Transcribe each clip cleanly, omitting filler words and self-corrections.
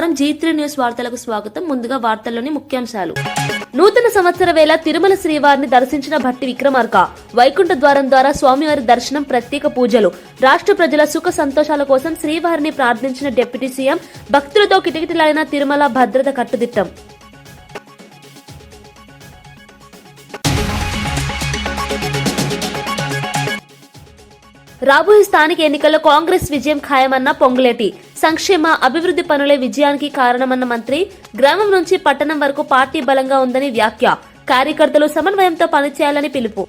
నమస్కారం. G3 news వార్తలకు స్వాగతం. ముందుగా వార్తల్లోని ముఖ్యాంశాలు. నూతన సంవత్సర వేళ తిరుమల శ్రీవారిని దర్శించిన భట్టి విక్రమార్క. వైకుంఠ ద్వారం ద్వారా స్వామివారి దర్శనం, ప్రత్యేక పూజలు. రాష్ట్ర ప్రజల సుఖ సంతోషాల కోసం శ్రీవారిని ప్రార్థించిన డిప్యూటీ సీఎం. భక్తులతో కిటకిటలాడిన తిరుమల భద్రత కట్టుదిట్టం. రాబోయే స్థానిక ఎన్నికల్లో కాంగ్రెస్ విజయం ఖాయమన్న పొంగులేటి. సంక్షేమ అభివృద్ధి పనులే విజయానికి కారణమన్న మంత్రి. గ్రామం నుంచి పట్టణం వరకు పార్టీ బలంగా ఉందని వ్యాఖ్య. కార్యకర్తలు సమన్వయంతో పనిచేయాలని పిలుపు.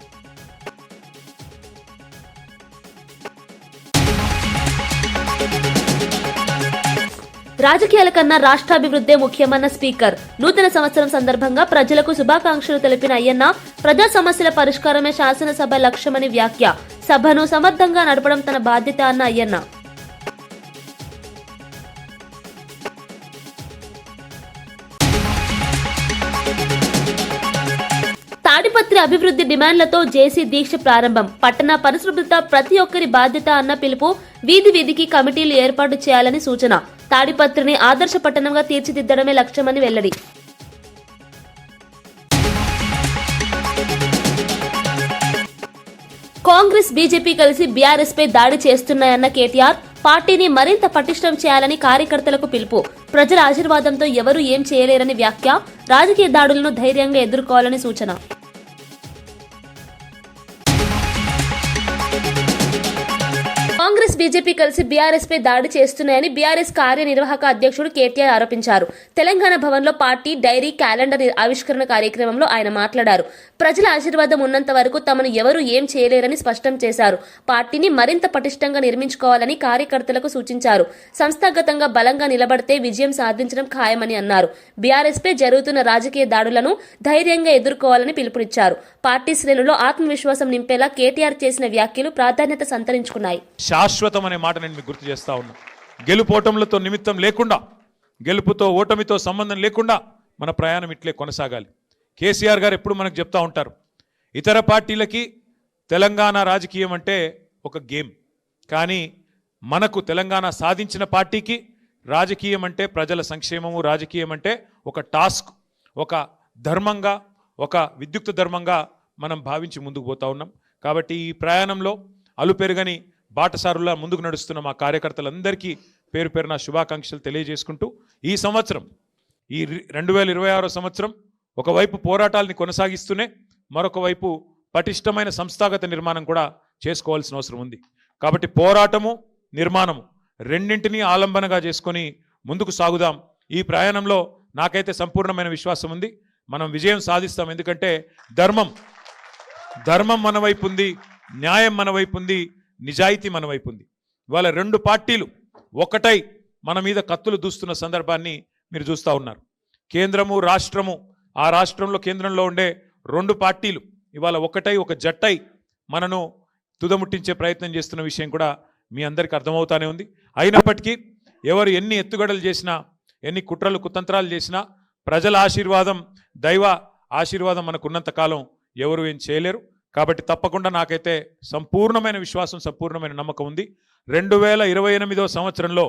రాజకీయాల కన్నా రాష్ట్రాభివృద్ధే ముఖ్యమన్న స్పీకర్. నూతన సంవత్సరం సందర్భంగా ప్రజలకు శుభాకాంక్షలు తెలిపిన అయ్యన్న, ప్రజా సమస్యల పరిష్కారమే శాసనసభ లక్ష్యమని వ్యాఖ్య. సభను సమర్థంగా నడపడం తన బాధ్యత అన్న అయ్యన్న. తాడిపత్రి అభివృద్ధి డిమాండ్లతో జేసీ దీక్ష ప్రారంభం. పట్టణ పరిశుభ్రత ప్రతి ఒక్కరి బాధ్యత అన్న పిలుపు. వీధి వీధికి కమిటీలు ఏర్పాటు చేయాలని సూచన. తాడిపత్రిని ఆదర్శ పట్టణంగా తీర్చిదిద్దడమే లక్ష్యమని వెల్లడి. కాంగ్రెస్, బీజేపీ కలిసి బీఆర్ఎస్ పై దాడి చేస్తున్నాయన్న కేటీఆర్. పార్టీని మరింత పటిష్టం చేయాలని కార్యకర్తలకు పిలుపు. ప్రజల ఆశీర్వాదంతో ఎవరూ ఏం చేయలేరని వ్యాఖ్య. రాజకీయ దాడులను ధైర్యంగా ఎదుర్కోవాలని సూచన. కాంగ్రెస్, బీజేపీ కలిసి బీఆర్ఎస్ పై దాడి చేస్తున్నాయని బీఆర్ఎస్ కార్యనిర్వాహక అధ్యక్షుడు కేటీఆర్ ఆరోపించారు. తెలంగాణ భవన్లో పార్టీ డైరీ, క్యాలెండర్ ఆవిష్కరణ కార్యక్రమంలో ఆయన మాట్లాడారు. ప్రజల ఆశీర్వాదం ఉన్నంత వరకు తమను ఎవరూ ఏం చేయలేరని స్పష్టం చేశారు. పార్టీని మరింత పటిష్టంగా నిర్మించుకోవాలని కార్యకర్తలకు సూచించారు. సంస్థాగతంగా బలంగా నిలబడితే విజయం సాధించడం ఖాయమని అన్నారు. బీఆర్ఎస్ పై జరుగుతున్న రాజకీయ దాడులను ధైర్యంగా ఎదుర్కోవాలని పిలుపునిచ్చారు. పార్టీ శ్రేణుల్లో ఆత్మవిశ్వాసం నింపేలా కేటీఆర్ చేసిన వ్యాఖ్యలు ప్రాధాన్యత సంతరించుకున్నాయి. శాశ్వతం అనే మాట నేను మీకు గుర్తు చేస్తా ఉన్నా. గెలుపోటములతో నిమిత్తం లేకుండా, గెలుపుతో ఓటమితో సంబంధం లేకుండా మన ప్రయాణం ఇట్లే కొనసాగాలి. కేసీఆర్ గారు ఎప్పుడు మనకు చెప్తా ఉంటారు, ఇతర పార్టీలకి తెలంగాణ రాజకీయం అంటే ఒక గేమ్, కానీ మనకు తెలంగాణ సాధించిన పార్టీకి రాజకీయం అంటే ప్రజల సంక్షేమము, రాజకీయం అంటే ఒక టాస్క్, ఒక ధర్మంగా, ఒక విద్యుక్త ధర్మంగా మనం భావించి ముందుకు పోతా ఉన్నాం. కాబట్టి ఈ ప్రయాణంలో అలుపెరుగని బాటసారులా ముందుకు నడుస్తున్న మా కార్యకర్తలందరికీ పేరు పేరున శుభాకాంక్షలు తెలియజేసుకుంటూ, ఈ సంవత్సరం, ఈ 2026 సంవత్సరం ఒకవైపు పోరాటాలని కొనసాగిస్తూనే మరొక వైపు పటిష్టమైన సంస్థాగత నిర్మాణం కూడా చేసుకోవాల్సిన అవసరం ఉంది. కాబట్టి పోరాటము, నిర్మాణము రెండింటినీ ఆలంబనగా చేసుకొని ముందుకు సాగుదాం. ఈ ప్రయాణంలో నాకైతే సంపూర్ణమైన విశ్వాసం ఉంది, మనం విజయం సాధిస్తాం. ఎందుకంటే ధర్మం మన వైపు ఉంది, న్యాయం మన వైపు ఉంది, నిజాయితీ మన వైపు ఉంది. ఇవాళ రెండు పార్టీలు ఒకటై మన మీద కత్తులు దూస్తున్న సందర్భాన్ని మీరు చూస్తూ ఉన్నారు. కేంద్రము, రాష్ట్రము, ఆ రాష్ట్రంలో కేంద్రంలో ఉండే రెండు పార్టీలు ఇవాళ ఒకటై, ఒక జట్టై మనను తుదముట్టించే ప్రయత్నం చేస్తున్న విషయం కూడా మీ అందరికీ అర్థమవుతానే ఉంది. అయినప్పటికీ ఎవరు ఎన్ని ఎత్తుగడలు చేసినా, ఎన్ని కుట్రలు కుతంత్రాలు చేసినా, ప్రజల ఆశీర్వాదం, దైవ ఆశీర్వాదం మనకున్నంత కాలం ఎవరు ఏం చేయలేరు. కాబట్టి తప్పకుండా నాకైతే సంపూర్ణమైన విశ్వాసం, సంపూర్ణమైన నమ్మకం ఉంది. 2028 సంవత్సరంలో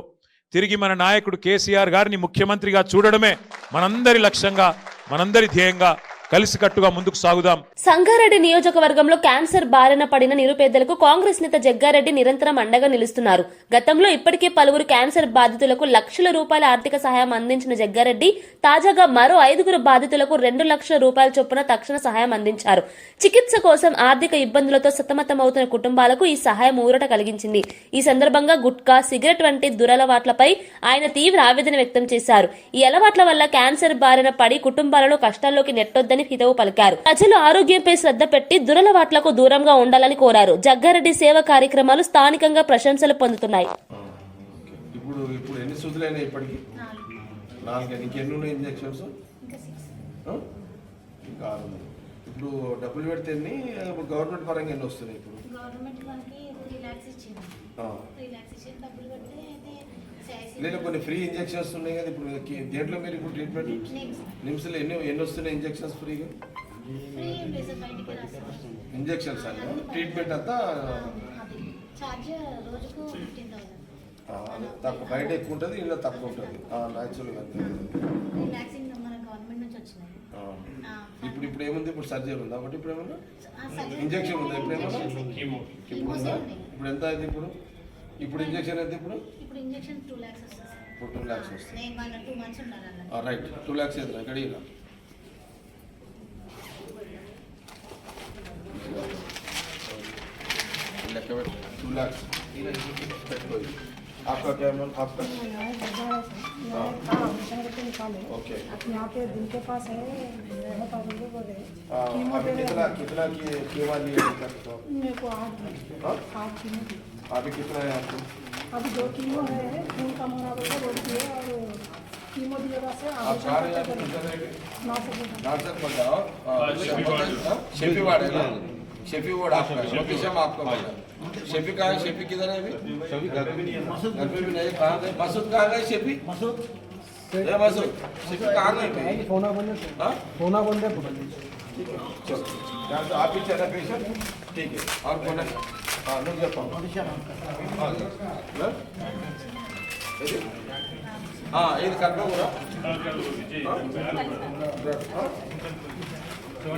తిరిగి మన నాయకుడు కేసీఆర్ గారిని ముఖ్యమంత్రిగా చూడడమే మనందరి లక్ష్యంగా, మనందరి ధ్యేయంగా. కలిసికట్టుగా ముందుకు సాగుదాం. సంగారెడ్డి నియోజకవర్గంలో క్యాన్సర్ బారిన పడిన నిరుపేదలకు కాంగ్రెస్ నేత జగ్గారెడ్డి నిరంతరం అండగా నిలుస్తున్నారు. గతంలో ఇప్పటికే పలువురు క్యాన్సర్ బాధితులకు లక్షల రూపాయల ఆర్థిక సహాయం అందించిన జగ్గారెడ్డి తాజాగా మరో 5 బాధితులకు 2 లక్షల రూపాయల చొప్పున తక్షణ సహాయం అందించారు. చికిత్స కోసం ఆర్థిక ఇబ్బందులతో సతమతమవుతున్న కుటుంబాలకు ఈ సహాయం ఊరట కలిగించింది. ఈ సందర్భంగా గుట్కా, సిగరెట్ వంటి దురలవాట్లపై ఆయన తీవ్ర ఆవేదన వ్యక్తం చేశారు. ఈ అలవాట్ల వల్ల క్యాన్సర్ బారిన పడి కుటుంబాలను కష్టాల్లోకి నెట్టొద్దని హితవు పలికారు. ప్రజలు ఆరోగ్యంపై శ్రద్ధ పెట్టి దురలవాట్లకు దూరంగా ఉండాలని కోరారు. జగ్గారెడ్డి సేవ కార్యక్రమాలు స్థానికంగా ప్రశంసలు పొందుతున్నాయి. ఇప్పుడు ఎన్ని సూదులైనా ఇప్పటికి 4 ఇంకెన్ని ఉన్నాయి ఇంజెక్షన్స్? ఇంకా 6. ఇప్పుడు డబ్బులు పెడితే ఎన్ని, గవర్నమెంట్ పరంగా ఎన్ని వస్తున్నాయి? ఇప్పుడు లేదా కొన్ని ఫ్రీ ఇంజెక్షన్స్ ఉన్నాయి కదా ఇప్పుడు దేంట్లో మీరు ఇప్పుడు ట్రీట్మెంట్ నిమ్స్లో ఎన్ని వస్తున్నాయి ఇంజెక్షన్స్ ఫ్రీగా? ఇంజెక్షన్స్ అంటే ట్రీట్మెంట్ అంతా అదే తక్కువ బయట ఎక్కువ ఉంటుంది, ఇంట్లో తక్కువ ఉంటుంది న్యాచురల్గా అంతే. వ్యాక్సిన్ మన గవర్నమెంట్ నుంచి వచ్చినాయి. ఇప్పుడు ఏముంది, ఇప్పుడు సర్జరీ ఉందా ఒకటి, ఇప్పుడు ఏమన్నా సర్జరీ ఇంజక్షన్ ఉందా, ఇప్పుడు ఏమన్నా ఇప్పుడు ఉందా, ఉన్నాయి. ఇప్పుడు ఎంత అయింది, ఇప్పుడు ఇంజక్షన్ అయితే ఇప్పుడు ఇప్పుడు ఇంజెక్షన్ 2 lakhs వస్తుంది సార్. ఇప్పుడు 2 lakhs వస్తుంది. నేను వాళ్ళ 2 months ఉండాలి అలా. రైట్ 2 lakhs అయితే ఇక్కడ ఇలా లెక్క పెట్టు 2 lakhs పెట్టుకో. आपका क्या मन आपका ओके यहाँ पे दिल के पास है बहुत आगे बोले अभी कितना की कीमा लिए अभी तक तो मेरे को 8 कीमो दी। अभी कितना है आपको? अभी 2 कीमो है, खून का मना बोलते बोलती है और कीमो दिएगा से आप जा रहे हैं कितना रहेंगे? 9 नाटक पर जाओ शेफी वार्ड है ना, शेफी वार्ड आपका लोकेशन आपका बोला। शेफी कहाँ है, शेफी किधर है अभी? शेफी घर में नहीं है, घर में भी नहीं है। कहाँ गए मसूद, कहाँ गए शेफी? मसूद मसूद शेफी कहाँ गए? फोना बंद हाँ फोना बंद है। चलो यहाँ से आप ही चला पेशेंट, ठीक है। और कौन है? हाँ लोग जब हाँ ये करना पूरा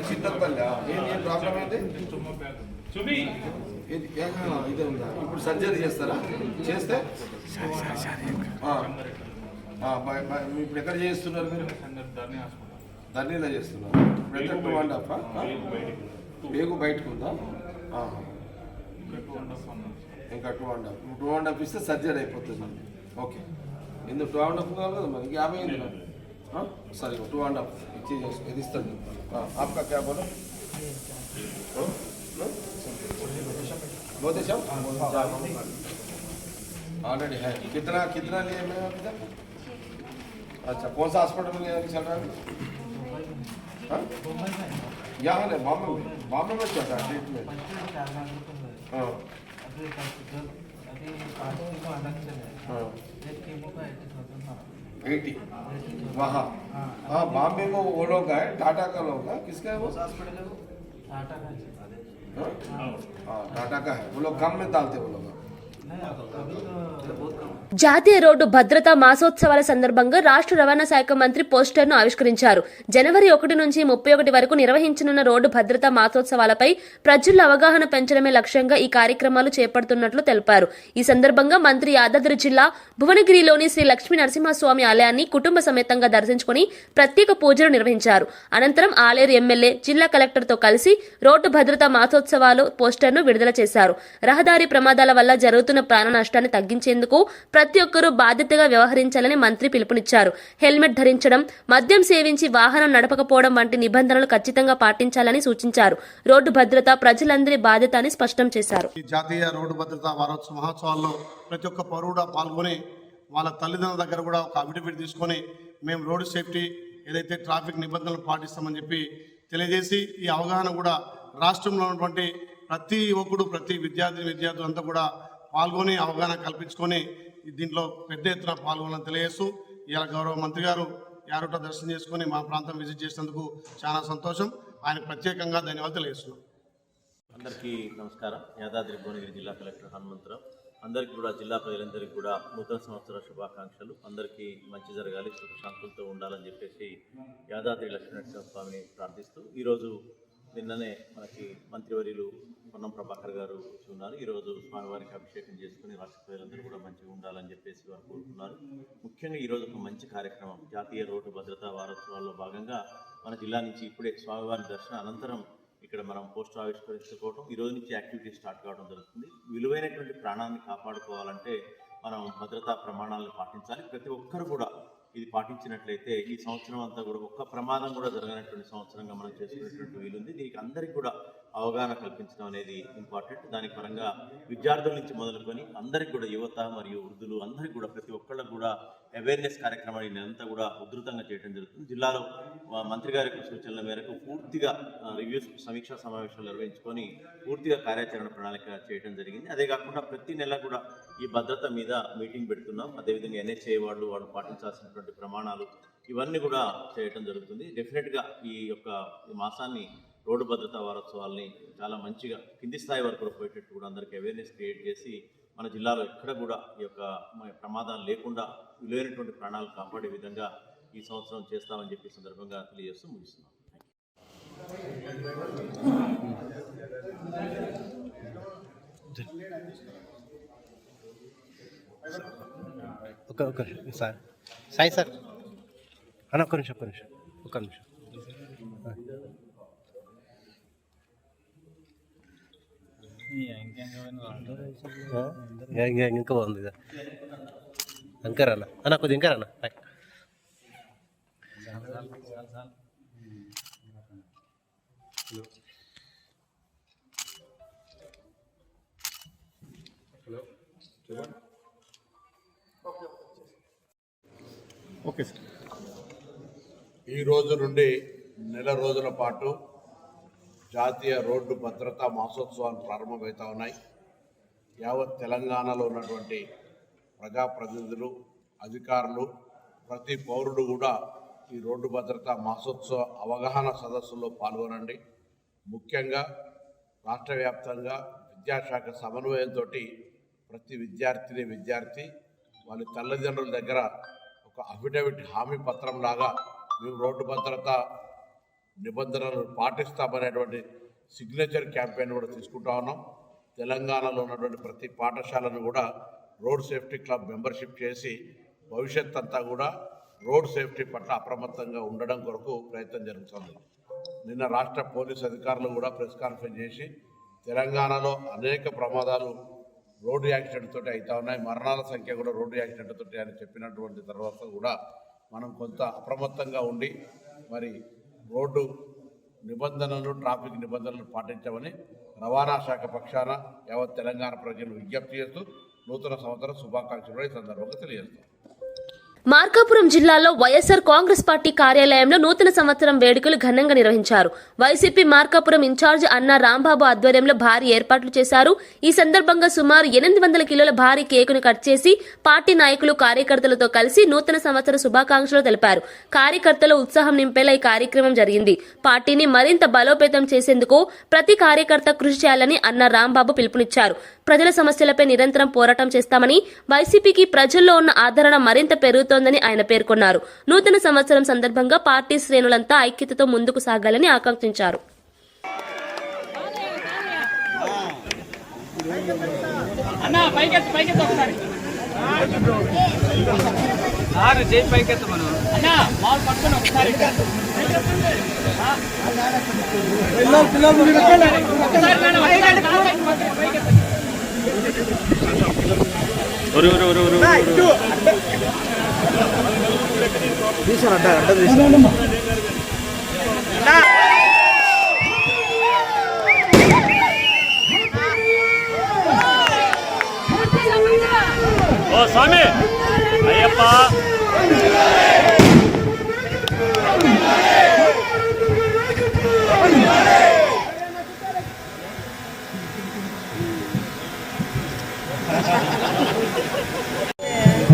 సిద్ధపల్లి ఏం ప్రాబ్లం అయితే ఇదే ఉందా, ఇప్పుడు సర్జరీ చేస్తారా? చేస్తే ఇప్పుడు ఎక్కడ చేస్తున్నారు మీరు? ధర్నీలో చేస్తున్నారు. ఇప్పుడు ఎంత 2.5 బేగు బయటకు ఉందా? ఇంకా 2.5 ఇస్తే సర్జరీ అయిపోతుంది. ఓకే ఎందుకు 2.5 కావాలి కదా మరి, 50 అయింది నాకు. సరే 2.5 ఇచ్చేసి ఇది ఇస్తాను. आपका क्या बोलो? बहुत अच्छा ऑलरेडी है। कितना लिए मैं अभी तक? अच्छा कौन सा हॉस्पिटल में चल रहा है? यहाँ नहीं, बॉम्बे में चल रहा है ट्रीटमेंट। हाँ हाँ 80 वहाँ हाँ बॉम्बे में वो लोग है, टाटा का लोग है। किसका है वो? हॉस्पिटल है वो टाटा का है। हाँ टाटा का है, वो लोग कम में डालते वो लोग। జాతీయ రోడ్డు భద్రతా మాసోత్సవాల సందర్భంగా రాష్ట్ర రవాణా శాఖ మంత్రి పోస్టర్ను ఆవిష్కరించారు. జనవరి 1 నుంచి 31 వరకు నిర్వహించనున్న రోడ్డు భద్రతా మాసోత్సవాలపై ప్రజల్లో అవగాహన పెంచడమే లక్ష్యంగా ఈ కార్యక్రమాలు చేపడుతున్నట్లు తెలిపారు. ఈ సందర్భంగా మంత్రి యాదాద్రి జిల్లా భువనగిరిలోని శ్రీ లక్ష్మీ నరసింహస్వామి ఆలయాన్ని కుటుంబ సమేతంగా దర్శించుకుని ప్రత్యేక పూజలు నిర్వహించారు. అనంతరం ఆలేరు ఎమ్మెల్యే జిల్లా కలెక్టర్తో కలిసి రోడ్డు భద్రతా మాసోత్సవాలు పోస్టర్ను విడుదల చేశారు. రహదారి ప్రమాదాల వల్ల జరుగుతున్న ప్రాణ నష్టాన్ని తగ్గించేందుకు ప్రతి ఒక్కరూ బాధ్యతగా వ్యవహరించాలని మంత్రి పిలుపునిచ్చారు. హెల్మెట్ ధరించడం, మద్యం సేవించి వాహనం నడపకపోవడం వంటి నిబంధనలు ఖచ్చితంగా పాటించాలని సూచించారు. రోడ్డు భద్రత ప్రజలందరి బాధ్యత అని స్పష్టం చేశారు. ఈ జాతీయ రోడ్డు భద్రతా వారోత్సవ మహోత్సవాల్లో ప్రతి ఒక్క పౌరుడు పాల్గొని వాళ్ళ తల్లిదండ్రుల దగ్గర కూడా ఒక అఫిడవిట్ తీసుకొని మేము రోడ్డు సేఫ్టీ ఏదైతే ట్రాఫిక్ నిబంధనలు పాటిస్తామని చెప్పి తెలియజేసి ఈ అవగాహన కూడా రాష్ట్రంలో ఉన్నటువంటి ప్రతి యువకుడు ప్రతి విద్యార్థులు అంతా కూడా పాల్గొని అవగాహన కల్పించుకొని దీంట్లో పెద్ద ఎత్తున పాల్గొనాలని తెలియజేస్తూ ఇలా గౌరవ మంత్రి గారు యారోట దర్శనం చేసుకొని మా ప్రాంతం విజిట్ చేసినందుకు చాలా సంతోషం. ఆయన ప్రత్యేకంగా ధన్యవాదాలు తెలియజేస్తున్నాం. అందరికీ నమస్కారం. యాదాద్రి భువనగిరి జిల్లా కలెక్టర్ హనుమంతరావు. అందరికీ కూడా జిల్లా ప్రజలందరికీ కూడా నూతన సంవత్సర శుభాకాంక్షలు. అందరికీ మంచి జరగాలి, సుఖశాంతులతో ఉండాలని చెప్పేసి యాదాద్రి లక్ష్మీనరసింహ స్వామిని ప్రార్థిస్తూ ఈరోజు నిన్ననే మనకి మంత్రివర్యులు పొన్నం ప్రభాకర్ గారు వచ్చి ఉన్నారు. ఈరోజు స్వామివారికి అభిషేకం చేసుకుని రాష్ట్ర ప్రజలందరూ కూడా మంచిగా ఉండాలని చెప్పేసి వారు కోరుతున్నారు. ముఖ్యంగా ఈరోజు ఒక మంచి కార్యక్రమం జాతీయ రోడ్డు భద్రతా వారోత్సవాల్లో భాగంగా మన జిల్లా నుంచి ఇప్పుడే స్వామివారి దర్శనం అనంతరం ఇక్కడ మనం పోస్టర్ ఆవిష్కరించుకోవడం, ఈ రోజు నుంచి యాక్టివిటీ స్టార్ట్ కావడం జరుగుతుంది. విలువైనటువంటి ప్రాణాన్ని కాపాడుకోవాలంటే మనం భద్రతా ప్రమాణాలను పాటించాలి. ప్రతి ఒక్కరు కూడా ఇది పాటించినట్లయితే ఈ సంవత్సరం అంతా కూడా ఒక్క ప్రమాదం కూడా జరగనటువంటి సంవత్సరంగా మనం చేసుకునేటువంటి వీలుంది. దీనికి అందరికీ కూడా అవగాహన కల్పించడం అనేది ఇంపార్టెంట్. దాని పరంగా విద్యార్థుల నుంచి మొదలుకొని అందరికీ కూడా యువత మరియు వృద్ధులు అందరికీ కూడా ప్రతి ఒక్కళ్ళకు కూడా అవేర్నెస్ కార్యక్రమాన్ని అంతా కూడా ఉధృతంగా చేయడం జరుగుతుంది. జిల్లాలో మంత్రి గారి సూచనల మేరకు పూర్తిగా రివ్యూస్ సమీక్షా సమావేశాలు నిర్వహించుకొని పూర్తిగా కార్యాచరణ ప్రణాళిక చేయడం జరిగింది. అదే కాకుండా ప్రతి నెల కూడా ఈ భద్రత మీద మీటింగ్ పెడుతున్నాం. అదేవిధంగా NHA వాళ్ళు పాటించాల్సినటువంటి ప్రమాణాలు ఇవన్నీ కూడా చేయడం జరుగుతుంది. డెఫినెట్గా ఈ మాసాన్ని రోడ్డు భద్రతా వారోత్సవాల్ని చాలా మంచిగా కింది స్థాయి వరకు పోయేటట్టు కూడా అందరికీ అవేర్నెస్ క్రియేట్ చేసి మన జిల్లాలో ఎక్కడ కూడా ఈ యొక్క ప్రమాదాలు లేకుండా విలువైనటువంటి ప్రాణాలు కాపాడే విధంగా ఈ సంవత్సరం చేస్తామని చెప్పి సందర్భంగా తెలియజేస్తూ ముగిస్తున్నాం. ఒక సార్ సాయి సార్ అన్న ఒక్క నిమిషం ఇంకా బాగుంది అంకర్ అన్న కొద్ది ఇంకా అన్న ఓకే సార్. ఈ రోజు నుండి నెల రోజుల పాటు జాతీయ రోడ్డు భద్రతా మాసోత్సవాలు ప్రారంభమవుతా ఉన్నాయి. యావత్ తెలంగాణలో ఉన్నటువంటి ప్రజాప్రతినిధులు, అధికారులు, ప్రతి పౌరుడు కూడా ఈ రోడ్డు భద్రతా మాసోత్సవ అవగాహన సదస్సులో పాల్గొనండి. ముఖ్యంగా రాష్ట్ర వ్యాప్తంగా విద్యాశాఖ సమన్వయంతో ప్రతి విద్యార్థి వాళ్ళ తల్లిదండ్రుల దగ్గర ఒక అఫిడవిట్ హామీ పత్రం లాగా మేము రోడ్డు భద్రత నిబంధనలు పాటిస్తామనేటువంటి సిగ్నేచర్ క్యాంపెయిన్ కూడా తీసుకుంటా ఉన్నాం. తెలంగాణలో ఉన్నటువంటి ప్రతి పాఠశాలను కూడా రోడ్ సేఫ్టీ క్లబ్ మెంబర్షిప్ చేసి భవిష్యత్ అంతా కూడా రోడ్ సేఫ్టీ పట్ల అప్రమత్తంగా ఉండడం కొరకు ప్రయత్నం జరుగుతుంది. నిన్న రాష్ట్ర పోలీస్ అధికారులు కూడా ప్రెస్ కాన్ఫరెన్స్ చేసి తెలంగాణలో అనేక ప్రమాదాలు రోడ్డు యాక్సిడెంట్ తోటి అవుతా ఉన్నాయి, మరణాల సంఖ్య కూడా రోడ్డు యాక్సిడెంట్ తోటి అని చెప్పినటువంటి తర్వాత కూడా మనం కొంత అప్రమత్తంగా ఉండి మరి రోడ్డు నిబంధనలు, ట్రాఫిక్ నిబంధనలు పాటించమని రవాణా శాఖ పక్షాన యావత్ తెలంగాణ ప్రజలు విజ్ఞప్తి చేస్తూ నూతన సంవత్సర శుభాకాంక్షలు ఈ సందర్భంగా తెలియజేస్తాం. మార్కాపురం జిల్లాలో వైఎస్సార్ కాంగ్రెస్ పార్టీ కార్యాలయంలో నూతన సంవత్సరం వేడుకలు ఘనంగా నిర్వహించారు. వైసీపీ మార్కాపురం ఇన్ఛార్జ్ అన్న రాంబాబు ఆధ్వర్యంలో భారీ ఏర్పాట్లు చేశారు. ఈ సందర్భంగా సుమారు 800 కిలోల భారీ కేకును కట్ చేసి పార్టీ నాయకులు, కార్యకర్తలతో కలిసి నూతన సంవత్సర శుభాకాంక్షలు తెలిపారు. కార్యకర్తలు ఉత్సాహం నింపేలా ఈ కార్యక్రమం జరిగింది. పార్టీని మరింత బలోపేతం చేసేందుకు ప్రతి కార్యకర్త కృషి చేయాలని అన్న రాంబాబు పిలుపునిచ్చారు. ప్రజల సమస్యలపై నిరంతరం పోరాటం చేస్తామని, వైసీపీకి ప్రజల్లో ఉన్న ఆదరణ మరింత పెరుగుతోందని ఆయన పేర్కొన్నారు. నూతన సంవత్సరం సందర్భంగా పార్టీ శ్రేణులంతా ఐక్యతతో ముందుకు సాగాలని ఆకాంక్షించారు. ఓ Swami Ayyappa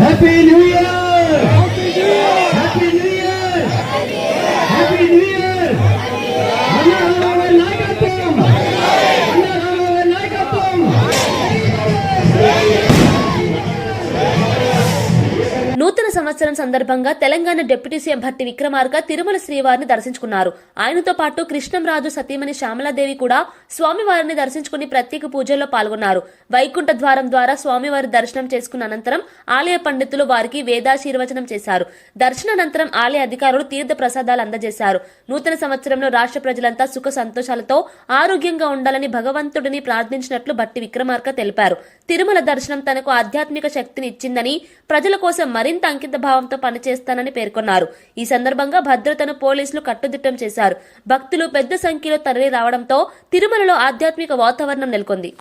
happy new year, happy new year, happy new year, happy new year. అన్న నాయకత్వం, అన్న నాయకత్వం. నూతన సంవత్సరం సందర్భంగా తెలంగాణ డిప్యూటీ సీఎం భట్టి విక్రమార్క తిరుమల శ్రీవారిని దర్శించుకున్నారు. ఆయనతో పాటు కృష్ణంరాజు సతీమణి శ్యామలాదేవి కూడా స్వామివారిని దర్శించుకుని ప్రత్యేక పూజల్లో పాల్గొన్నారు. వైకుంఠ ద్వారం ద్వారా స్వామివారి దర్శనం చేసుకున్న అనంతరం ఆలయ పండితులు వారికి వేదాశీర్వచనం చేశారు. దర్శనానంతరం ఆలయ అధికారులు తీర్థ ప్రసాదాలు అందజేశారు. నూతన సంవత్సరంలో రాష్ట్ర ప్రజలంతా సుఖ సంతోషాలతో ఆరోగ్యంగా ఉండాలని భగవంతుడిని ప్రార్థించినట్లు భట్టి విక్రమార్క తెలిపారు. తిరుమల దర్శనం తనకు ఆధ్యాత్మిక శక్తిని ఇచ్చిందని, ప్రజల కోసం మరింత అంకిత భావంతో పనిచేస్తానని పేర్కొన్నారు. ఈ సందర్భంగా భద్రతను పోలీసులు కట్టుదిట్టం చేశారు. భక్తులు పెద్ద సంఖ్యలో తరలి రావడంతో తిరుమలలో ఆధ్యాత్మిక వాతావరణం నెలకొంది.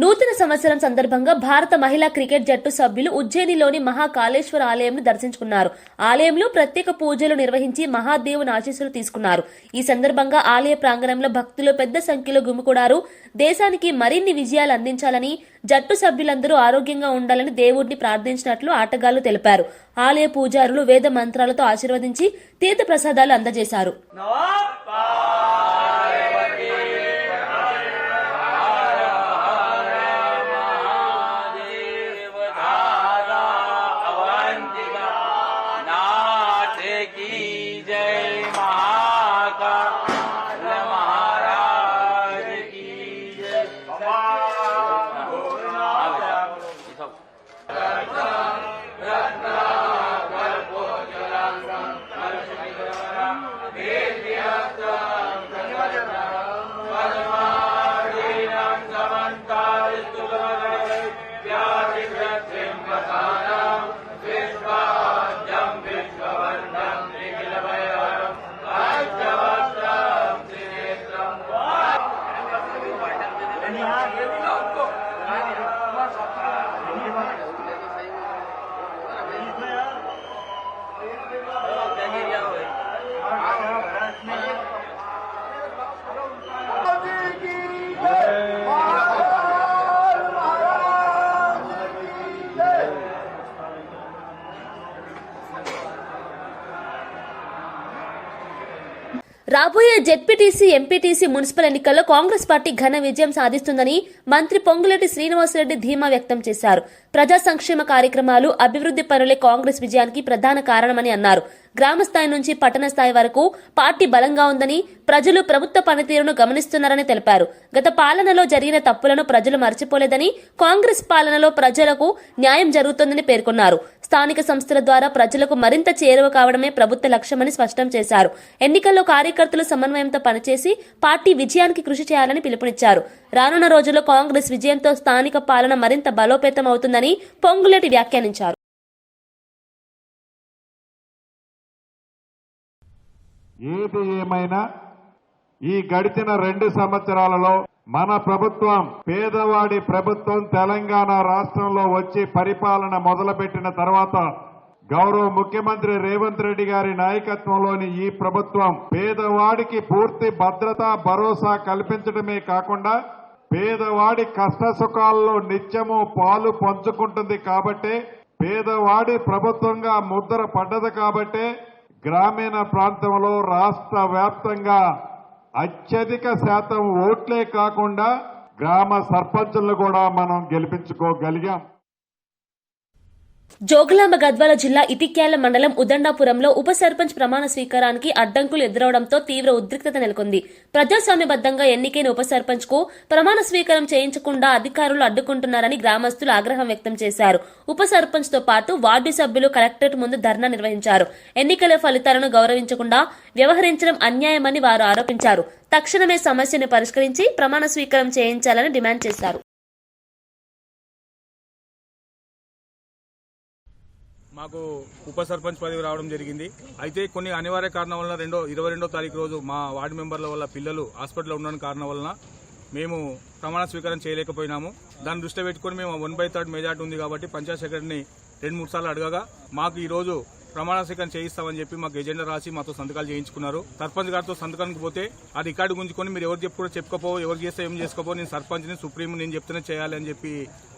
నూతన సంవత్సరం సందర్భంగా భారత మహిళా క్రికెట్ జట్టు సభ్యులు ఉజ్జయినిలోని మహాకాళేశ్వర ఆలయంను దర్శించుకున్నారు. ఆలయంలో ప్రత్యేక పూజలు నిర్వహించి మహాదేవుని ఆశీస్సులు తీసుకున్నారు. ఈ సందర్భంగా ఆలయ ప్రాంగణంలో భక్తులు పెద్ద సంఖ్యలో గుమికూడారు. దేశానికి మరిన్ని విజయాలు అందించాలని, జట్టు సభ్యులందరూ ఆరోగ్యంగా ఉండాలని దేవుడిని ప్రార్థించినట్లు ఆటగాళ్లు తెలిపారు. ఆలయ పూజారులు వేద మంత్రాలతో ఆశీర్వదించి తీర్థ ప్రసాదాలు అందజేశారు. రాబోయే జెడ్పీటీసీ, ఎంపీటీసీ, మున్సిపల్ ఎన్నికల్లో కాంగ్రెస్ పార్టీ ఘన విజయం సాధిస్తుందని మంత్రి పొంగులేటి శ్రీనివాసరెడ్డి ధీమా వ్యక్తం చేశారు. ప్రజా సంక్షేమ కార్యక్రమాలు, అభివృద్ది పనులే కాంగ్రెస్ విజయానికి ప్రధాన కారణమని అన్నారు. గ్రామ స్థాయి నుంచి పట్టణ స్థాయి వరకు పార్టీ బలంగా ఉందని, ప్రజలు ప్రభుత్వ పనితీరును గమనిస్తున్నారని తెలిపారు. గత పాలనలో జరిగిన తప్పులను ప్రజలు మర్చిపోలేదని, కాంగ్రెస్ పాలనలో ప్రజలకు న్యాయం జరుగుతుందని పేర్కొన్నారు. స్థానిక సంస్థల ద్వారా ప్రజలకు మరింత చేరువ కావడమే ప్రభుత్వ లక్ష్యమని స్పష్టం చేశారు. ఎన్నికల్లో కార్యకర్తలు సమన్వయంతో పనిచేసి పార్టీ విజయానికి కృషి చేయాలని పిలుపునిచ్చారు. రానున్న రోజుల్లో కాంగ్రెస్ విజయంతో స్థానిక పాలన మరింత బలోపేతం అవుతుందని పొంగులేటి వ్యాఖ్యానించారు. ఏది ఏమైనా ఈ గడిచిన 2 సంవత్సరాలలో మన ప్రభుత్వం, పేదవాడి ప్రభుత్వం తెలంగాణ రాష్ట్రంలో వచ్చి పరిపాలన మొదలుపెట్టిన తర్వాత గౌరవ ముఖ్యమంత్రి రేవంత్ రెడ్డి గారి నాయకత్వంలోని ఈ ప్రభుత్వం పేదవాడికి పూర్తి భద్రత, భరోసా కల్పించడమే కాకుండా పేదవాడి కష్ట సుఖాల్లో నిత్యము పాలు పంచుకుంటుంది. కాబట్టే పేదవాడి ప్రభుత్వంగా ముద్ర పడ్డది. కాబట్టే గ్రామీణ ప్రాంతంలో రాష్ట్ర వ్యాప్తంగా అత్యధిక శాతం ఓట్లే కాకుండా గ్రామ సర్పంచులను కూడా మనం గెలిపించుకోగలిగాం. జోగులాంబ గద్వాల జిల్లా ఇటిక్యాల మండలం ఉదండాపురంలో ఉప సర్పంచ్ ప్రమాణ స్వీకారానికి అడ్డంకులు ఎదురవడంతో తీవ్ర ఉద్రిక్తత నెలకొంది. ప్రజాస్వామ్యబద్దంగా ఎన్నికైన ఉప సర్పంచ్ కు ప్రమాణ స్వీకారం చేయించకుండా అధికారులు అడ్డుకుంటున్నారని గ్రామస్తులు ఆగ్రహం వ్యక్తం చేశారు. ఉప సర్పంచ్ తో పాటు వార్డు సభ్యులు కలెక్టరేట్ ముందు ధర్నా నిర్వహించారు. ఎన్నికల ఫలితాలను గౌరవించకుండా వ్యవహరించడం అన్యాయమని వారు ఆరోపించారు. తక్షణమే సమస్యను పరిష్కరించి ప్రమాణ స్వీకారం చేయించాలని డిమాండ్ చేశారు. మాకు ఉప సర్పంచ్ పదవి రావడం జరిగింది. అయితే కొన్ని అనివార్య కారణం వలన 22వ తారీఖు రోజు మా వార్డు మెంబర్ల వల్ల పిల్లలు హాస్పిటల్లో ఉన్న కారణం వలన మేము ప్రమాణ స్వీకారం చేయలేకపోయినాము. దాన్ని దృష్టిలో పెట్టుకుని మేము 1/3 మెజార్టీ ఉంది కాబట్టి పంచాయత్ సెక్రటరీని 2-3 సార్లు అడగగా మాకు ఈ రోజు ప్రమాణ స్వీకారం చేయిస్తామని చెప్పి మాకు ఎజెండా రాసి మాతో సంతకాలు చేయించుకున్నారు. సర్పంచ్ గారితో సంతకానికి పోతే ఆ రికార్డు గుంజుకొని మీరు ఎవరు కూడా చెప్పుకోపో, ఎవరు చేస్తే ఏం చేసుకోపో, నేను సర్పంచ్ని, సుప్రీం నేను చెప్తేనే చేయాలి అని చెప్పి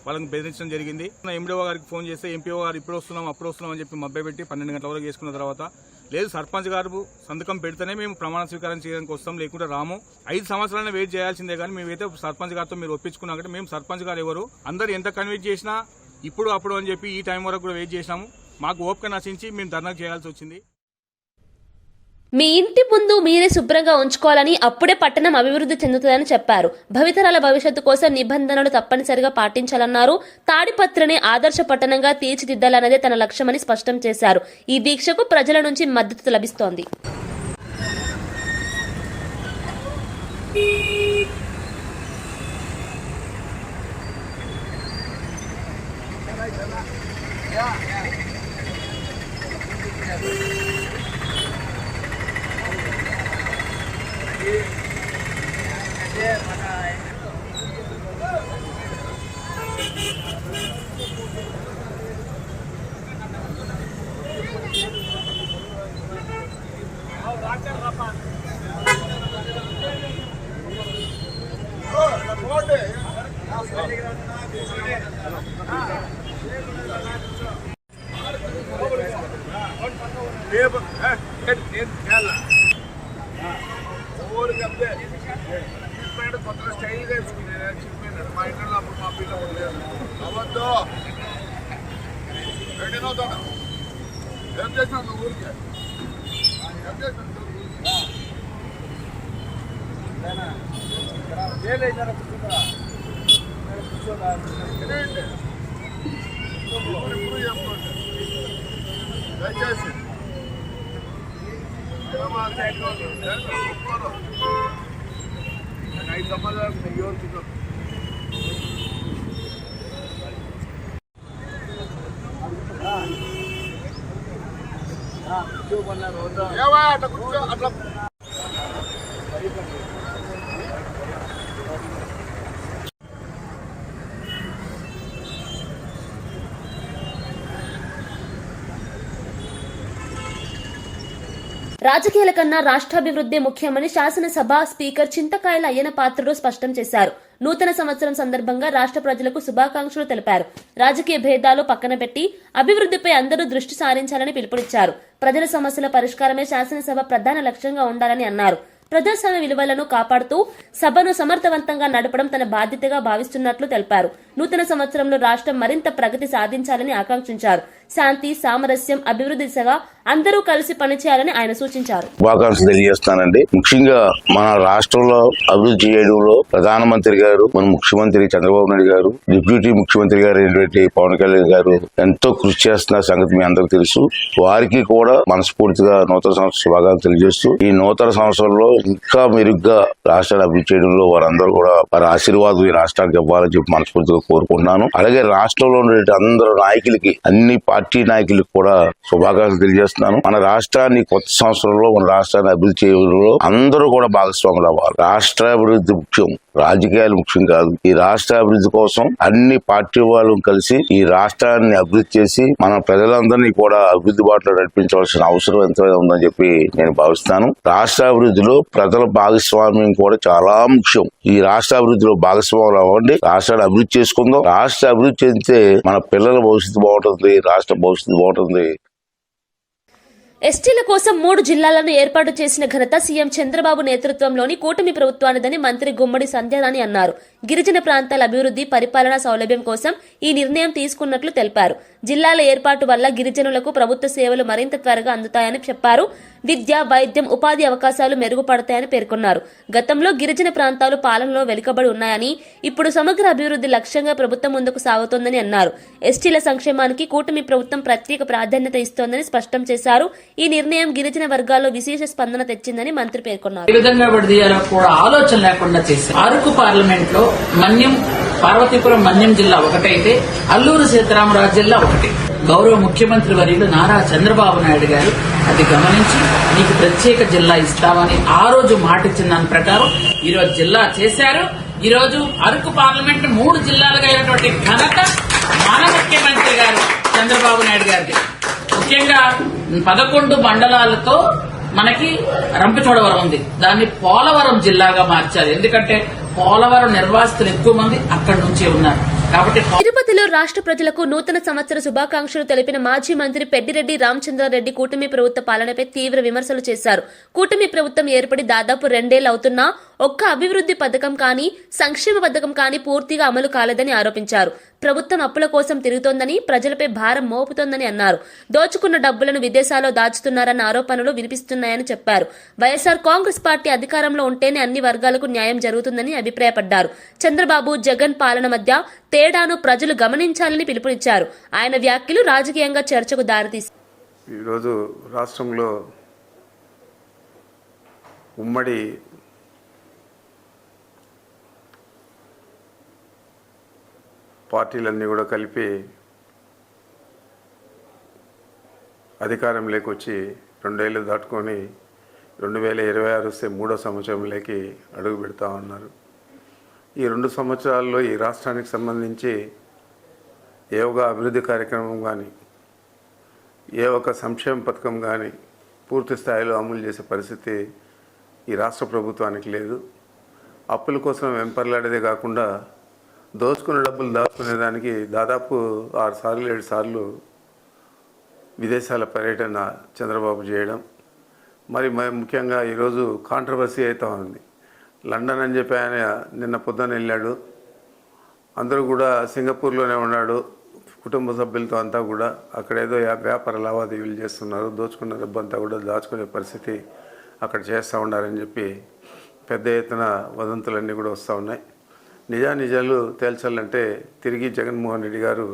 వాళ్ళని బెదిరించడం జరిగింది. ఎండిఓ గారికి ఫోన్ చేస్తే ఎంపీఓ గారు ఇప్పుడు వస్తున్నాం అప్పుడు వస్తున్నాం అని చెప్పి మభ్య పెట్టి 12 గంటల వరకు చేసుకున్న తర్వాత లేదు సర్పంచ్ గారు సంతకం పెడితేనే మేము ప్రమాణ స్వీకారం చేయడానికి వస్తాం, లేకుంటే రాము. 5 సంవత్సరాలను వెయిట్ చేయాల్సిందే కానీ మేమైతే సర్పంచ్ గారితో మీరు ఒప్పించుకున్నాకంటే మేము సర్పంచ్ గారు ఎవరు అందరు ఎంత కన్విన్స్ చేసినా ఇప్పుడు అప్పుడు అని చెప్పి ఈ టైం వరకు కూడా వెయిట్ చేసినాము. మాకు ఓపిక నశించి మేము ధర్నా చేయాల్సి వచ్చింది. మీ ఇంటి ముందు మీరే శుభ్రంగా ఉంచుకోవాలని, అప్పుడే పట్టణం అభివృద్ధి చెందుతుందని చెప్పారు. భవితరాల భవిష్యత్తు కోసం నిబంధనలు తప్పనిసరిగా పాటించాలన్నారు. తాడిపత్రిని ఆదర్శ పట్టణంగా తీర్చిదిద్దాలన్నదే తన లక్ష్యమని స్పష్టం చేశారు. ఈ దీక్షకు ప్రజల నుంచి మద్దతు లభిస్తోంది. కొత్త స్టైల్గా వేసుకున్నాను మా ఇంట్లో అప్పుడు మా పిల్లలు లేదు అవద్దు ఏం చేసినావు ఊరికి ఏం చేసినావు దయచేసి 5 సంవత్సరాలు యోచిద్దాం అట్లా కూర్చో అట్లా రాజకీయాల కన్నా రాష్ట్రాభివృద్ధి ముఖ్యమని శాసనసభ స్పీకర్ చింతకాయల అయ్యన పాత్రుడు స్పష్టం చేశారు. నూతన సంవత్సరం సందర్భంగా రాష్ట్ర ప్రజలకు శుభాకాంక్షలు తెలిపారు. రాజకీయ భేదాలు పక్కన పెట్టి అభివృద్ధిపై అందరూ దృష్టి సారించాలని పిలుపునిచ్చారు. ప్రజల సమస్యల పరిష్కారమే శాసనసభ ప్రధాన లక్ష్యంగా ఉండాలని అన్నారు. ప్రజాస్వామ్య విలువలను కాపాడుతూ సభను సమర్థవంతంగా నడపడం తన బాధ్యతగా భావిస్తున్నట్లు తెలిపారు. నూతన సంవత్సరంలో రాష్ట్రం మరింత ప్రగతి సాధించాలని ఆకాంక్షించారు. శాంతి, సామరస్యం, అభివృద్ధి దిశగా అందరూ కలిసి పనిచేయాలని ఆయన సూచించారు. శుభాకాంక్షలు తెలియజేస్తానండి. ముఖ్యంగా మన రాష్ట్రంలో అభివృద్ధి చేయడంలో ప్రధానమంత్రి గారు, మన ముఖ్యమంత్రి చంద్రబాబు నాయుడు గారు, డిప్యూటీ ముఖ్యమంత్రి గారు అయినటువంటి పవన్ కళ్యాణ్ గారు ఎంతో కృషి చేస్తున్న సంగతి మీ అందరికీ తెలుసు. వారికి కూడా మనస్ఫూర్తిగా నూతన సంవత్సర శుభాకాంక్షలు తెలియజేస్తూ ఈ నూతన సంవత్సరంలో ఇంకా మెరుగ్గా రాష్ట్రాన్ని అభివృద్ధి చేయడంలో వారందరూ కూడా వారి ఆశీర్వాదం ఈ రాష్ట్రానికి ఇవ్వాలని చెప్పి మనస్ఫూర్తిగా కోరుకుంటున్నాను. అలాగే రాష్ట్రంలో ఉండే అందరూ నాయకులకి, అన్ని పార్టీ నాయకులకు కూడా శుభాకాంక్షలు తెలియజేస్తున్నాను. మన రాష్ట్రాన్ని కొత్త సంవత్సరంలో మన రాష్ట్రాన్ని అభివృద్ధి చేయడంలో అందరూ కూడా భాగస్వాములు అవ్వాలి. రాష్ట్ర అభివృద్ధి ముఖ్యం, రాజకీయాలు ముఖ్యం కాదు. ఈ రాష్ట్ర అభివృద్ధి కోసం అన్ని పార్టీ వాళ్ళు కలిసి ఈ రాష్ట్రాన్ని అభివృద్ధి చేసి మన ప్రజలందరినీ కూడా అభివృద్ధి బాటలో నడిపించవలసిన అవసరం ఎంతైనా ఉందని చెప్పి నేను భావిస్తాను. రాష్ట్ర అభివృద్ధిలో ప్రజల భాగస్వామ్యం కూడా చాలా ముఖ్యం. ఈ రాష్ట్ర అభివృద్ధిలో భాగస్వాములు అవ్వండి, రాష్ట్రాన్ని అభివృద్ధి చేసుకుందాం. రాష్ట్ర అభివృద్ధి చెందితే మన పిల్లల భవిష్యత్తు బాగుంటుంది, రాష్ట్ర భవిష్యత్తు బాగుంటుంది. ఎస్టీల కోసం 3 జిల్లాలను ఏర్పాటు చేసిన ఘనత సీఎం చంద్రబాబు నేతృత్వంలోని కూటమి ప్రభుత్వానిదని మంత్రి గుమ్మడి సంధ్యారాణి అన్నారు. గిరిజన ప్రాంతాల అభివృద్ధి, పరిపాలనా సౌలభ్యం కోసం ఈ నిర్ణయం తీసుకున్నట్లు తెలిపారు. జిల్లాల ఏర్పాటు వల్ల గిరిజనులకు ప్రభుత్వ సేవలు మరింత త్వరగా అందుతాయని చెప్పారు. విద్య, వైద్యం, ఉపాధి అవకాశాలు మెరుగుపడతాయని పేర్కొన్నారు. గతంలో గిరిజన ప్రాంతాలు పాలనలో వెనుకబడి ఉన్నాయని, ఇప్పుడు సమగ్ర అభివృద్ధి లక్ష్యంగా ప్రభుత్వం ముందుకు సాగుతోందని అన్నారు. ఎస్టీల సంక్షేమానికి కూటమి ప్రభుత్వం ప్రత్యేక ప్రాధాన్యత ఇస్తోందని స్పష్టం చేశారు. ఈ నిర్ణయం గిరిజన వర్గాల్లో విశేష స్పందన తెచ్చిందని మంత్రి పేర్కొన్నారు. ఏ విధంగా విడదీయాలో కూడా ఆలోచన లేకుండా చేశారు. అరకు పార్లమెంట్ లో మన్యం, పార్వతీపురం మన్యం జిల్లా ఒకటైతే అల్లూరు సీతారామరాజు జిల్లా ఒకటి. గౌరవ ముఖ్యమంత్రి వర్యులు నారా చంద్రబాబు నాయుడు గారు అది గమనించి నీకు ప్రత్యేక జిల్లా ఇస్తామని ఆ రోజు మాట ఇచ్చిన దాని ప్రకారం ఈ రోజు జిల్లా చేశారు. ఈ రోజు అరకు పార్లమెంట్ 3 జిల్లాలుగా అయినటువంటి ఘనత మన ముఖ్యమంత్రి గారు చంద్రబాబు నాయుడు గారికి. ముఖ్యంగా 11 మండలాలతో మనకి రంపచోడవరం ఉంది. దాన్ని పోలవరం జిల్లాగా మార్చారు. ఎందుకంటే పోలవరం నిర్వాసితులు ఎక్కువ మంది అక్కడి నుంచే ఉన్నారు కాబట్టి. తిరుపతిలో రాష్ట్ర ప్రజలకు నూతన సంవత్సర శుభాకాంక్షలు తెలిపిన మాజీ మంత్రి పెద్దిరెడ్డి రామచంద్రారెడ్డి కూటమి ప్రభుత్వ పాలనపై తీవ్ర విమర్శలు చేశారు. కూటమి ప్రభుత్వం ఏర్పడి దాదాపు 2 ఏళ్లు అవుతున్నా ఒక్క అభివృద్ధి పథకం కానీ, సంక్షేమ పథకం కానీ పూర్తిగా అమలు కాలేదని ఆరోపించారు. ప్రభుత్వం అప్పుల కోసం తిరుగుతోందని, ప్రజలపై భారం మోపుతోందని అన్నారు. దోచుకున్న డబ్బులను విదేశాల్లో దాచుతున్నారన్న ఆరోపణలు వినిపిస్తున్నాయని చెప్పారు. వైఎస్ఆర్ కాంగ్రెస్ పార్టీ అధికారంలో ఉంటేనే అన్ని వర్గాలకు న్యాయం జరుగుతుందని అభిప్రాయపడ్డారు. చంద్రబాబు, జగన్ పాలన మధ్య తేడాను ప్రజలు గమనించాలని పిలుపునిచ్చారు. ఆయన వ్యాఖ్యలు రాజకీయంగా చర్చకు దారితీశాయి. ఈరోజు రాష్ట్రంలో ఉమ్మడి పార్టీలన్నీ కూడా కలిపి అధికారంలోకి వచ్చి 2 ఏళ్ళు దాటుకొని 2026 వస్తే 3వ సంవత్సరంలోకి అడుగు పెడతా ఉన్నారు. ఈ 2 సంవత్సరాల్లో ఈ రాష్ట్రానికి సంబంధించి ఏ ఒక అభివృద్ధి కార్యక్రమం కానీ, ఏ ఒక సంక్షేమ పథకం కానీ పూర్తి స్థాయిలో అమలు చేసే పరిస్థితి ఈ రాష్ట్ర ప్రభుత్వానికి లేదు. అప్పుల కోసం వెంపర్లాడేదే కాకుండా దోచుకున్న డబ్బులు దాచుకునేదానికి దాదాపు 6 సార్లు 7 సార్లు విదేశాల పర్యటన చంద్రబాబు చేయడం. మరి ముఖ్యంగా ఈరోజు కాంట్రవర్సీ అవుతా ఉంది. లండన్ అని చెప్పి ఆయన నిన్న పొద్దున వెళ్ళాడు. అందరూ కూడా సింగపూర్లోనే ఉన్నాడు కుటుంబ సభ్యులతో అంతా కూడా. అక్కడ ఏదో వ్యాపార లావాదేవీలు చేస్తున్నారు, దోచుకున్న డబ్బు అంతా కూడా దాచుకునే పరిస్థితి అక్కడ చేస్తూ ఉన్నారని చెప్పి పెద్ద ఎత్తున వదంతులన్నీ కూడా వస్తూ ఉన్నాయి. నిజాలు తేల్చాలంటే తిరిగి జగన్మోహన్ రెడ్డి గారు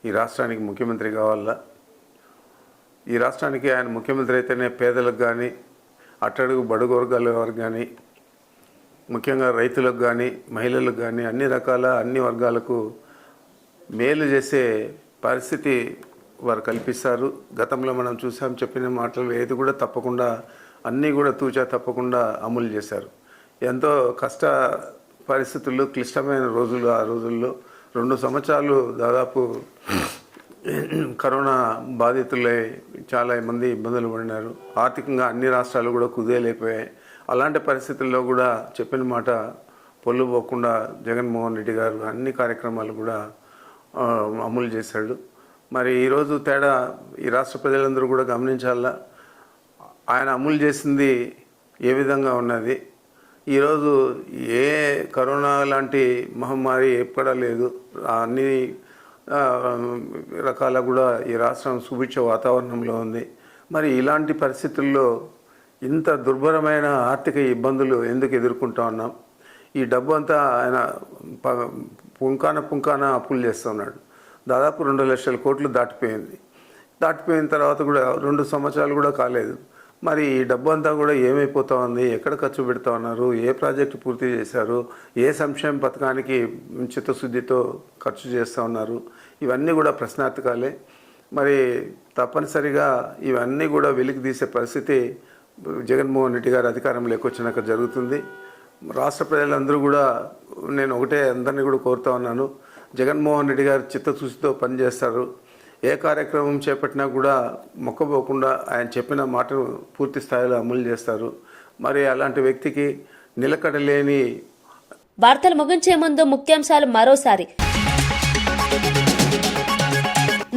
ఈ రాష్ట్రానికి ముఖ్యమంత్రి కావాలా. ఈ రాష్ట్రానికి ఆయన ముఖ్యమంత్రి అయితేనే పేదలకు కానీ, అట్టడుగు బడుగు వర్గాల వారికి కానీ, ముఖ్యంగా రైతులకు కానీ, మహిళలకు కానీ అన్ని వర్గాలకు మేలు చేసే పరిస్థితి వారు కల్పిస్తారు. గతంలో మనం చూసాం, చెప్పిన మాటలు ఏది కూడా తప్పకుండా అన్నీ కూడా తూచా తప్పకుండా అమలు చేశారు. ఎంతో కష్ట పరిస్థితుల్లో క్లిష్టమైన రోజులు, ఆ రోజుల్లో 2 సంవత్సరాలు దాదాపు కరోనా బాధితులై చాలా మంది ఇబ్బందులు పడినారు. ఆర్థికంగా అన్ని రాష్ట్రాలు కూడా కుదేలైపోయాయి. అలాంటి పరిస్థితుల్లో కూడా చెప్పిన మాట పొల్లు పోకుండా జగన్మోహన్ రెడ్డి గారు అన్ని కార్యక్రమాలు కూడా అమలు చేశాడు. మరి ఈరోజు తేడా ఈ రాష్ట్ర ప్రజలందరూ కూడా గమనించాలా. ఆయన అమలు చేసింది ఏ విధంగా ఉన్నది. ఈరోజు ఏ కరోనా లాంటి మహమ్మారి ఎక్కడా లేదు. అన్ని రకాల కూడా ఈ రాష్ట్రం సుభిక్ష వాతావరణంలో ఉంది. మరి ఇలాంటి పరిస్థితుల్లో ఇంత దుర్భరమైన ఆర్థిక ఇబ్బందులు ఎందుకు ఎదుర్కొంటా ఉన్నాం? ఈ డబ్బు అంతా ఆయన పుంకాన అప్పులు చేస్తున్నాడు. దాదాపు 2 లక్షల కోట్లు దాటిపోయిన తర్వాత కూడా 2 సంవత్సరాలు కూడా కాలేదు. మరి ఈ డబ్బు అంతా కూడా ఏమైపోతా ఉంది? ఎక్కడ ఖర్చు పెడతా ఉన్నారు? ఏ ప్రాజెక్టు పూర్తి చేశారు? ఏ సంక్షేమ పథకానికి చిత్తశుద్ధితో ఖర్చు చేస్తూ ఉన్నారు? ఇవన్నీ కూడా ప్రశ్నార్థకాలే. మరి తప్పనిసరిగా ఇవన్నీ కూడా వెలికి తీసే పరిస్థితి జగన్మోహన్ రెడ్డి గారు అధికారంలోకి వచ్చినాక జరుగుతుంది. రాష్ట్ర ప్రజలందరూ కూడా నేను ఒకటే అందరినీ కూడా కోరుతా ఉన్నాను, జగన్మోహన్ రెడ్డి గారు చిత్తశుద్ధితో పనిచేస్తారు. ఏ కార్యక్రమం చేపట్టినా కూడా మొక్కబోకుండా ఆయన చెప్పిన మాటను పూర్తి స్థాయిలో అమలు చేస్తారు. మరి అలాంటి వ్యక్తికి నిలకడలేని. వార్తలు ముగించే ముందు ముఖ్యాంశాలు మరోసారి.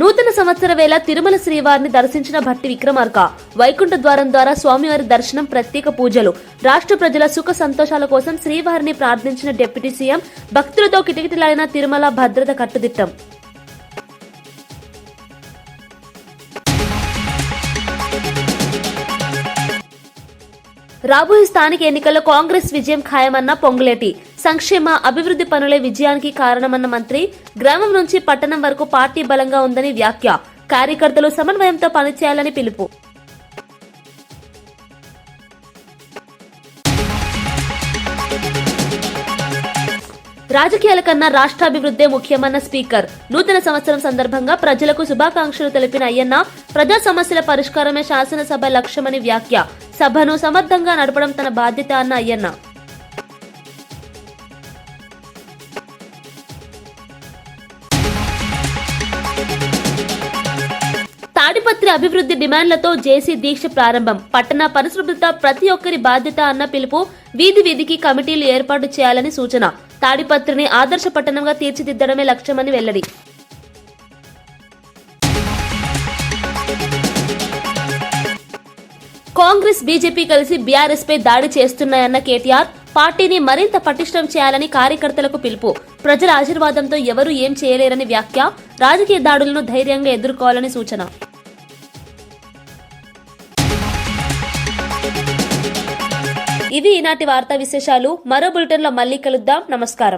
నూతన సంవత్సర వేళ తిరుమల శ్రీవారిని దర్శించిన భట్టి విక్రమార్క. వైకుంఠ ద్వారం ద్వారా స్వామివారి దర్శనం, ప్రత్యేక పూజలు. రాష్ట్ర ప్రజల సుఖ సంతోషాల కోసం శ్రీవారిని ప్రార్థించిన డిప్యూటీ సీఎం. భక్తులతో కిటకిటలాడిన తిరుమల భద్రత కట్టుదిట్టం. రాబోయే స్థానిక ఎన్నికల్లో కాంగ్రెస్ విజయం ఖాయమన్న పొంగులేటి. సంక్షేమ అభివృద్ధి పనులే విజయానికి కారణమన్న మంత్రి. గ్రామం నుంచి పట్టణం వరకు పార్టీ బలంగా ఉందని వ్యాఖ్య. కార్యకర్తలు సమన్వయంతో పనిచేయాలని పిలుపు. రాజకీయాల కన్నా రాష్ట్రాభివృద్ధే ముఖ్యమన్న స్పీకర్. నూతన సంవత్సరం సందర్భంగా ప్రజలకు శుభాకాంక్షలు తెలిపిన అయ్యన్న, ప్రజా సమస్యల పరిష్కారమే శాసనసభ లక్ష్యమని వ్యాఖ్య. సభను సమర్థంగా నడపడం తన బాధ్యత అన్న అయ్యన్న. తాడిపత్రి అభివృద్ధి డిమాండ్లతో జేసీ దీక్ష ప్రారంభం. పట్టణ పరిశుభ్రత ప్రతి ఒక్కరి బాధ్యత అన్న పిలుపు. వీధి వీధికి కమిటీలు ఏర్పాటు చేయాలని సూచన. తాడిపత్రిని ఆదర్శ పట్టణంగా తీర్చిదిద్దడమే లక్ష్యమని వెల్లడి. కాంగ్రెస్, బీజేపీ కలిసి బీఆర్ఎస్ పై దాడి చేస్తున్నాయన్న కేటీఆర్. పార్టీని మరింత పటిష్టం చేయాలని కార్యకర్తలకు పిలుపు. ప్రజల ఆశీర్వాదంతో ఎవరూ ఏం చేయలేరని వ్యాఖ్య. రాజకీయ దాడులను ధైర్యంగా ఎదుర్కోవాలని సూచన. ఇవి ఈనాటి వార్తా విశేషాలు. మరో బులెటిన్లో మళ్ళీ కలుద్దాం. నమస్కారం.